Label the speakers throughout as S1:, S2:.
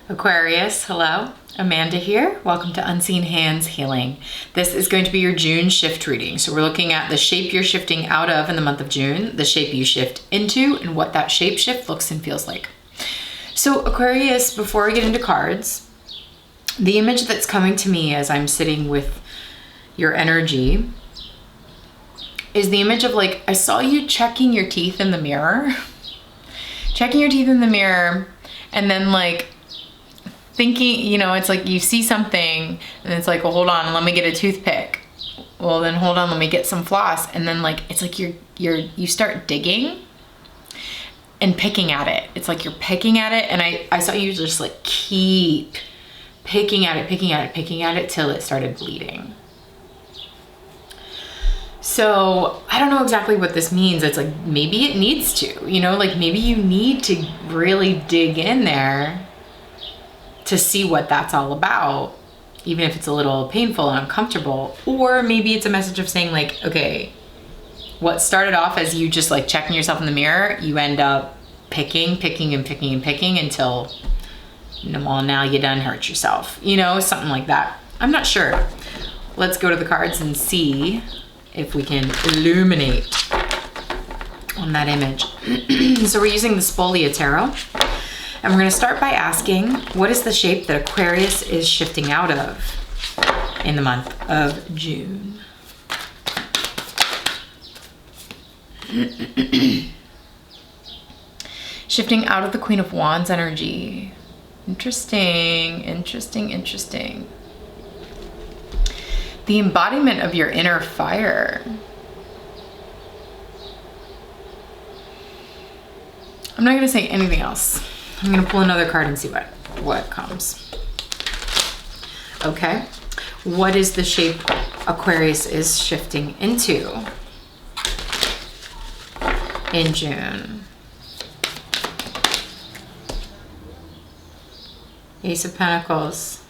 S1: Aquarius, hello. Amanda here. Welcome to Unseen Hands Healing. This is going to be your June shift reading. So we're looking at the shape you're shifting out of in the month of June, the shape you shift into, and what that shape shift looks and feels like. So Aquarius, before I get into cards, the image that's coming to me as I'm sitting with your energy is the image of like, I saw you checking your teeth in the mirror. Checking your teeth in the mirror, and then like thinking, you know, it's like you see something and it's like, well, hold on, let me get a toothpick. Well, then hold on, let me get some floss. And then like, it's like you start digging and picking at it. It's like you're picking at it, and I saw you just like keep picking at it till it started bleeding. So I don't know exactly what this means. It's like, maybe it needs to, you know, like maybe you need to really dig in there to see what that's all about, even if it's a little painful and uncomfortable. Or maybe it's a message of saying like, okay, what started off as you just like checking yourself in the mirror, you end up picking until, well, now you done hurt yourself, you know, something like that. I'm not sure. Let's go to the cards and see if we can illuminate on that image. So we're using the Spolia Tarot, and we're gonna start by asking, what is the shape that Aquarius is shifting out of in the month of June? Shifting out of the Queen of Wands energy. Interesting. The embodiment of your inner fire. I'm not gonna say anything else. I'm gonna pull another card and see what comes. Okay, what is the shape Aquarius is shifting into in June? Ace of Pentacles.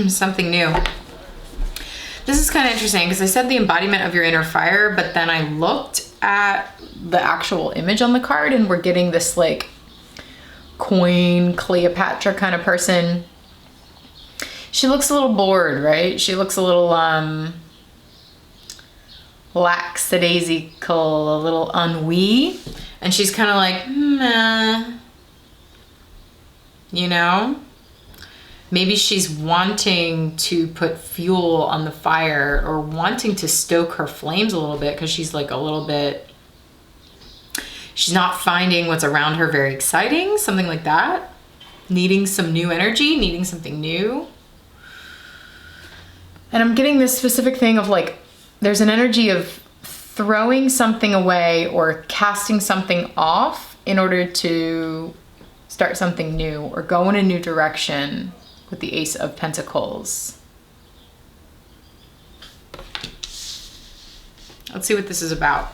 S1: Something new. This is kind of interesting because I said the embodiment of your inner fire, but then I looked at the actual image on the card and we're getting this like Queen Cleopatra kind of person. She looks a little bored, right? She looks a little lackadaisical, a little ennui, and she's kind of like, meh, you know? Maybe she's wanting to put fuel on the fire or wanting to stoke her flames a little bit because she's like a little bit, she's not finding what's around her very exciting, something like that. Needing some new energy, needing something new. And I'm getting this specific thing of like, there's an energy of throwing something away or casting something off in order to start something new or go in a new direction. With the Ace of Pentacles. Let's see what this is about.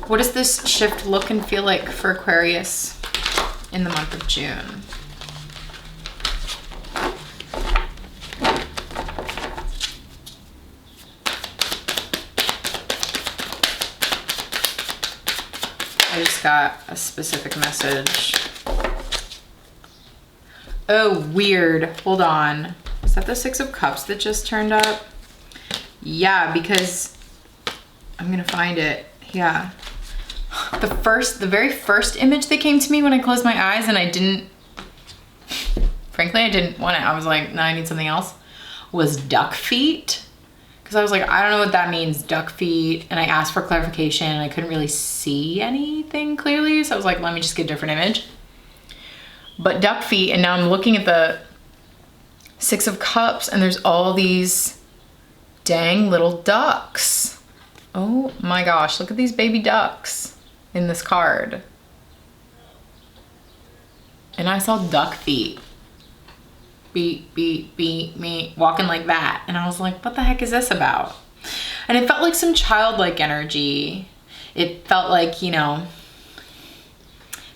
S1: What does this shift look and feel like for Aquarius in the month of June? I just got a specific message. Oh, weird. Hold on. Is that the Six of Cups that just turned up? Yeah, because I'm gonna find it. Yeah. The very first image that came to me when I closed my eyes, and I didn't want it. I was like, no, I need something else, was duck feet. Because I was like, I don't know what that means, duck feet. And I asked for clarification and I couldn't really see anything clearly. So I was like, let me just get a different image. But duck feet, and now I'm looking at the Six of Cups and there's all these dang little ducks. Oh my gosh, look at these baby ducks in this card. And I saw duck feet. Beat, me, walking like that. And I was like, what the heck is this about? And it felt like some childlike energy. It felt like, you know,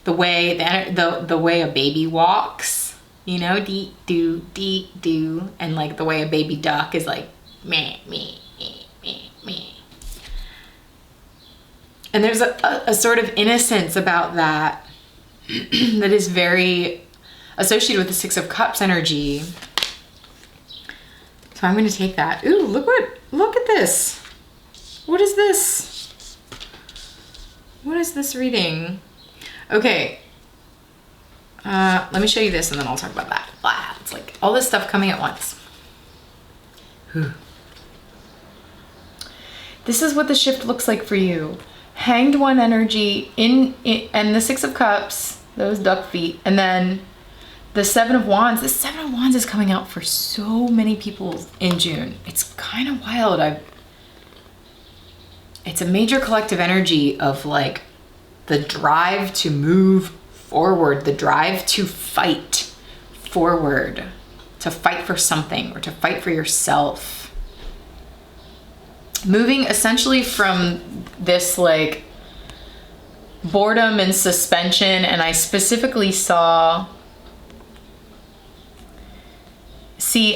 S1: the way a baby walks, you know, dee do, and like the way a baby duck is like, me. And there's a sort of innocence about that that is very associated with the Six of Cups energy. So I'm going to take that. Ooh, look at this. What is this? What is this reading? Okay. Let me show you this and then I'll talk about that. Blah. It's like all this stuff coming at once. Whew. This is what the shift looks like for you. Hanged One energy in and the Six of Cups, those duck feet, and then the Seven of Wands. The Seven of Wands is coming out for so many people in June. It's kind of wild. It's a major collective energy of like the drive to move forward, the drive to fight forward, to fight for something or to fight for yourself. Moving essentially from this like boredom and suspension, and I specifically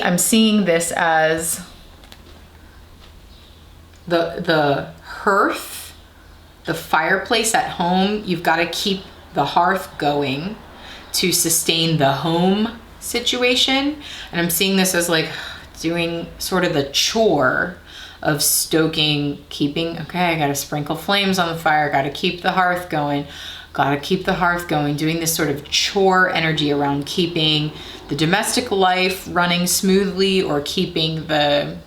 S1: I'm seeing this as the hearth, the fireplace at home. You've got to keep the hearth going to sustain the home situation. And I'm seeing this as like doing sort of the chore of stoking, okay, I gotta sprinkle flames on the fire, gotta keep the hearth going, doing this sort of chore energy around keeping the domestic life running smoothly or keeping the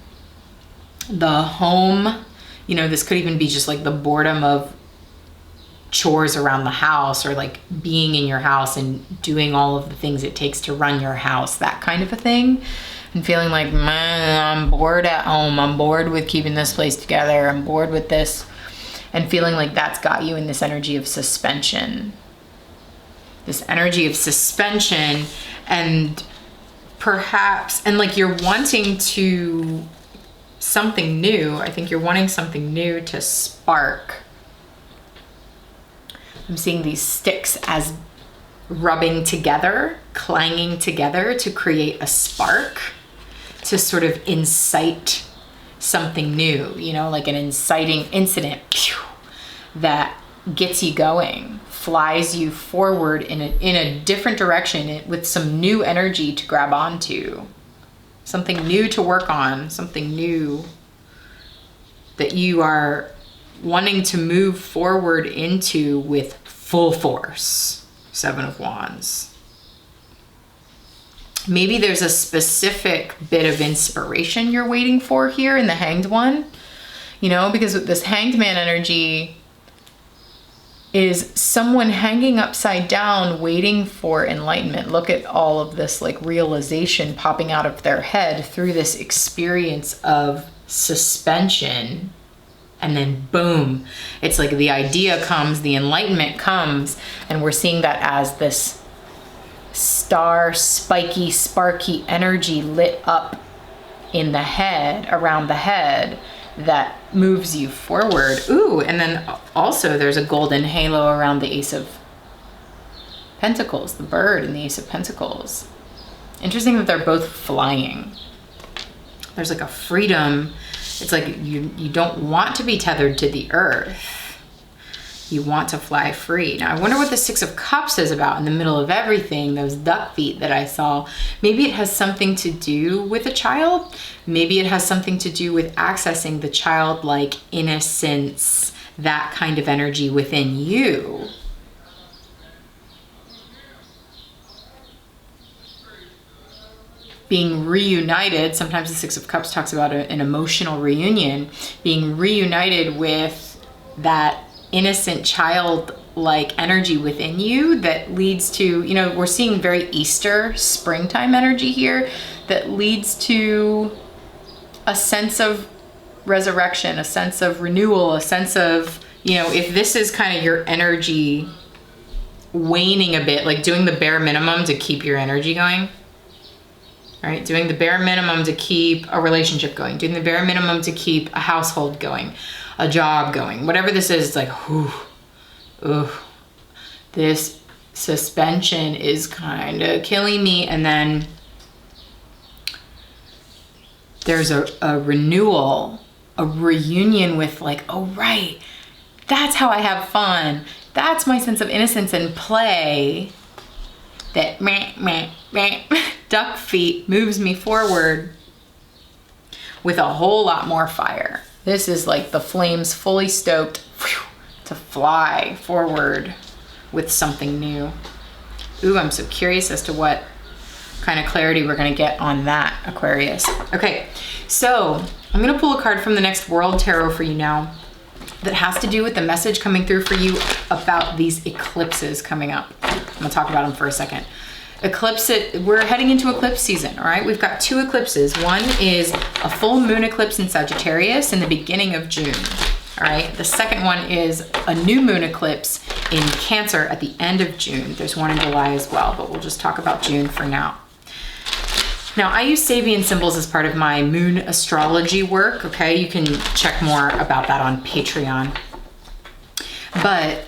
S1: home. You know, this could even be just like the boredom of chores around the house, or like being in your house and doing all of the things it takes to run your house, that kind of a thing. And feeling like, man, I'm bored at home. I'm bored with keeping this place together. I'm bored with this. And feeling like that's got you in this energy of suspension. This energy of suspension, and perhaps, and like you're wanting to something new. I think you're wanting something new to spark. I'm seeing these sticks as rubbing together, clanging together to create a spark, to sort of incite something new, you know, like an inciting incident that gets you going, flies you forward in a different direction with some new energy to grab onto, something new to work on, something new that you are wanting to move forward into with full force. Seven of Wands. Maybe there's a specific bit of inspiration you're waiting for here in the Hanged One, you know, because with this Hanged Man energy is someone hanging upside down waiting for enlightenment. Look at all of this like realization popping out of their head through this experience of suspension. And then boom, it's like the idea comes, the enlightenment comes, and we're seeing that as this star, spiky, sparky energy lit up in the head, around the head, that moves you forward. Ooh, and then also there's a golden halo around the Ace of Pentacles, the bird and the Ace of Pentacles. Interesting that they're both flying. There's like a freedom. It's like you don't want to be tethered to the earth. You want to fly free. Now, I wonder what the Six of Cups is about in the middle of everything, those duck feet that I saw. Maybe it has something to do with a child. Maybe it has something to do with accessing the childlike innocence, that kind of energy within you. Being reunited. Sometimes the Six of Cups talks about an emotional reunion. Being reunited with that innocent childlike energy within you that leads to, you know, we're seeing very Easter, springtime energy here that leads to a sense of resurrection, a sense of renewal, a sense of, you know, if this is kind of your energy waning a bit, like doing the bare minimum to keep your energy going, right? Doing the bare minimum to keep a relationship going, doing the bare minimum to keep a household going, a job going, whatever this is, it's like, whew, ooh, this suspension is kind of killing me. And then there's a renewal, a reunion with like, oh, right, That's how I have fun. That's my sense of innocence and play. That meh, meh, meh, duck feet moves me forward with a whole lot more fire. This is like the flames fully stoked to fly forward with something new. Ooh, I'm so curious as to what kind of clarity we're gonna get on that, Aquarius. Okay, so I'm gonna pull a card from the Next World Tarot for you now that has to do with the message coming through for you about these eclipses coming up. I'm gonna talk about them for a second. We're heading into eclipse season, all right? We've got 2 eclipses. One is a full moon eclipse in Sagittarius in the beginning of June, all right? The second one is a new moon eclipse in Cancer at the end of June. There's one in July as well, but we'll just talk about June for now. Now, I use Sabian symbols as part of my moon astrology work, okay? You can check more about that on Patreon. But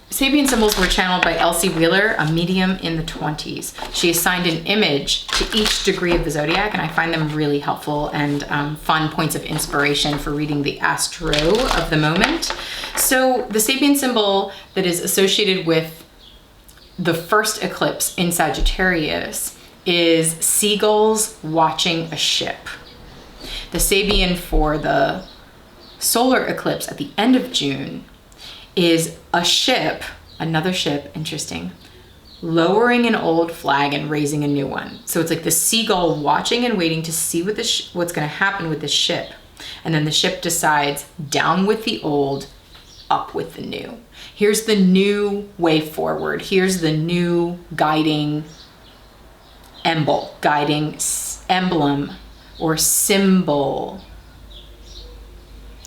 S1: Sabian symbols were channeled by Elsie Wheeler, a medium in the 20s. She assigned an image to each degree of the zodiac, and I find them really helpful and fun points of inspiration for reading the astro of the moment. So the Sabian symbol that is associated with the first eclipse in Sagittarius is seagulls watching a ship. The Sabian for the solar eclipse at the end of June is a ship, another ship, interesting, lowering an old flag and raising a new one. So it's like the seagull watching and waiting to see what's gonna happen with the ship. And then the ship decides, down with the old, up with the new. Here's the new way forward. Here's the new guiding emblem or symbol.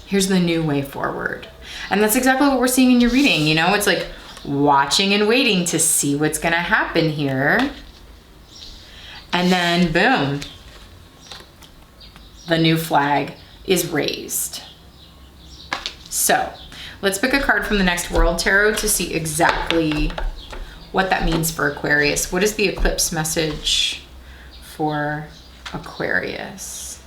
S1: Here's the new way forward. And that's exactly what we're seeing in your reading. You know, it's like watching and waiting to see what's gonna happen here. And then boom, the new flag is raised. So let's pick a card from the Next World Tarot to see exactly what that means for Aquarius. What is the eclipse message for Aquarius?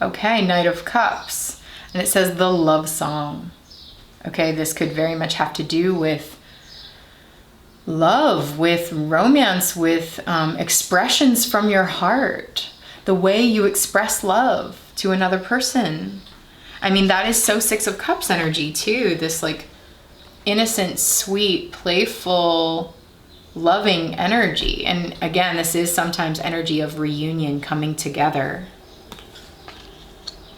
S1: Okay, Knight of Cups. And it says the love song. Okay, this could very much have to do with love, with romance, with expressions from your heart. The way you express love to another person. I mean, that is so 6 of Cups energy too. This like innocent, sweet, playful, loving energy. And again, this is sometimes energy of reunion, coming together.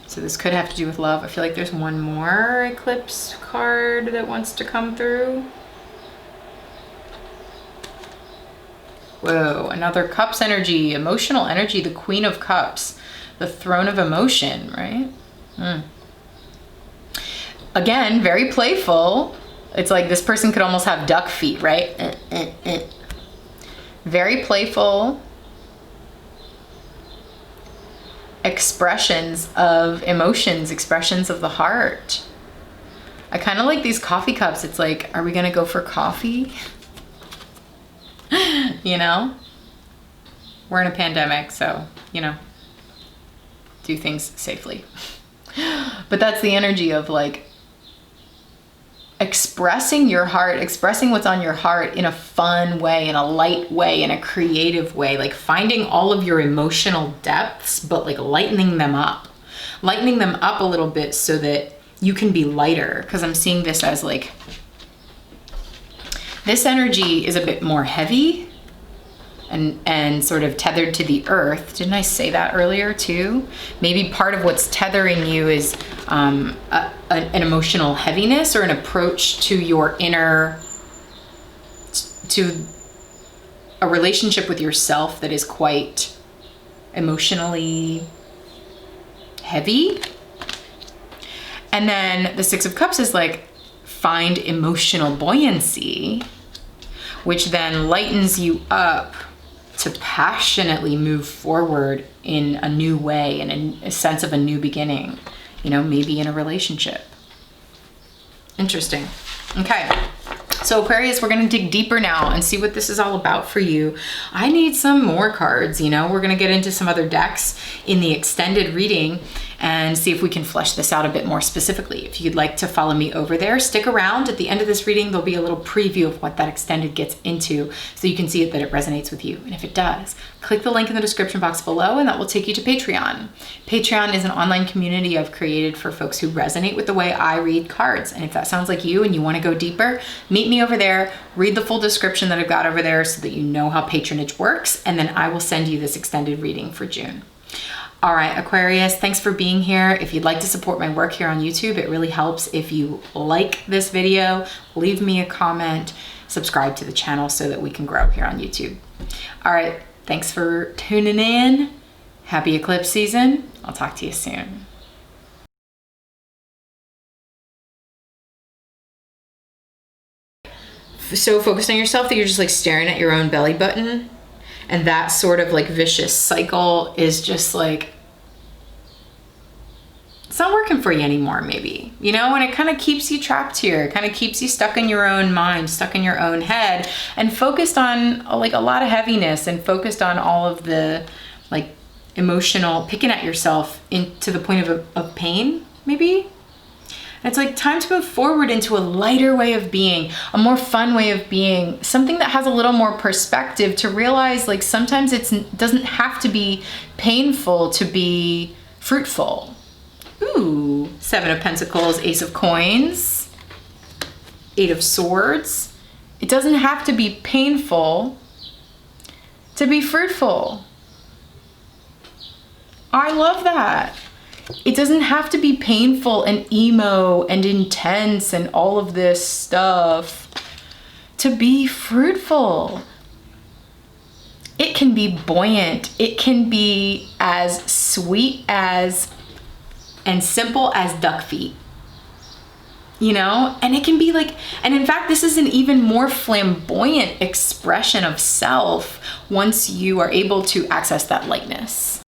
S1: So this could have to do with love. I feel like there's one more eclipse card that wants to come through. Whoa, another Cups energy, emotional energy, the Queen of Cups, the throne of emotion, right? Again, very playful. It's like this person could almost have duck feet, right? Very playful expressions of emotions, expressions of the heart. I kind of like these coffee cups. It's like, are we gonna go for coffee? You know? We're in a pandemic, so, you know, do things safely. But that's the energy of like expressing your heart, expressing what's on your heart in a fun way, in a light way, in a creative way, like finding all of your emotional depths, but like lightening them up a little bit so that you can be lighter. Because I'm seeing this as like, this energy is a bit more heavy and sort of tethered to the earth. Didn't I say that earlier too? Maybe part of what's tethering you is an emotional heaviness or an approach to your inner, to a relationship with yourself that is quite emotionally heavy. And then the 6 of Cups is like, find emotional buoyancy, which then lightens you up to passionately move forward in a new way, in a sense of a new beginning, you know, maybe in a relationship. Interesting. Okay, So Aquarius, we're gonna dig deeper now and see what this is all about for you. I need some more cards, you know? We're gonna get into some other decks in the extended reading and see if we can flesh this out a bit more specifically. If you'd like to follow me over there, stick around. At the end of this reading, there'll be a little preview of what that extended gets into so you can see that it resonates with you. And if it does, click the link in the description box below and that will take you to Patreon. Patreon is an online community I've created for folks who resonate with the way I read cards. And if that sounds like you and you wanna go deeper, meet me over there, read the full description that I've got over there so that you know how patronage works, and then I will send you this extended reading for June. All right, Aquarius, thanks for being here. If you'd like to support my work here on YouTube, it really helps if you like this video, leave me a comment, subscribe to the channel so that we can grow here on YouTube. All right, thanks for tuning in. Happy eclipse season. I'll talk to you soon. So focused on yourself that you're just like staring at your own belly button, and that sort of like vicious cycle is just like, it's not working for you anymore, maybe, you know, and it kind of keeps you trapped here. It kind of keeps you stuck in your own mind, stuck in your own head, and focused on like a lot of heaviness, and focused on all of the like emotional picking at yourself to the point of pain, maybe. It's like time to move forward into a lighter way of being, a more fun way of being, something that has a little more perspective, to realize like sometimes it doesn't have to be painful to be fruitful. Ooh, 7 of Pentacles, Ace of Coins, 8 of Swords. It doesn't have to be painful to be fruitful. I love that. It doesn't have to be painful and emo and intense and all of this stuff to be fruitful. It can be buoyant. It can be as sweet as and simple as duck feet, you know? And it can be like, and in fact, this is an even more flamboyant expression of self once you are able to access that lightness.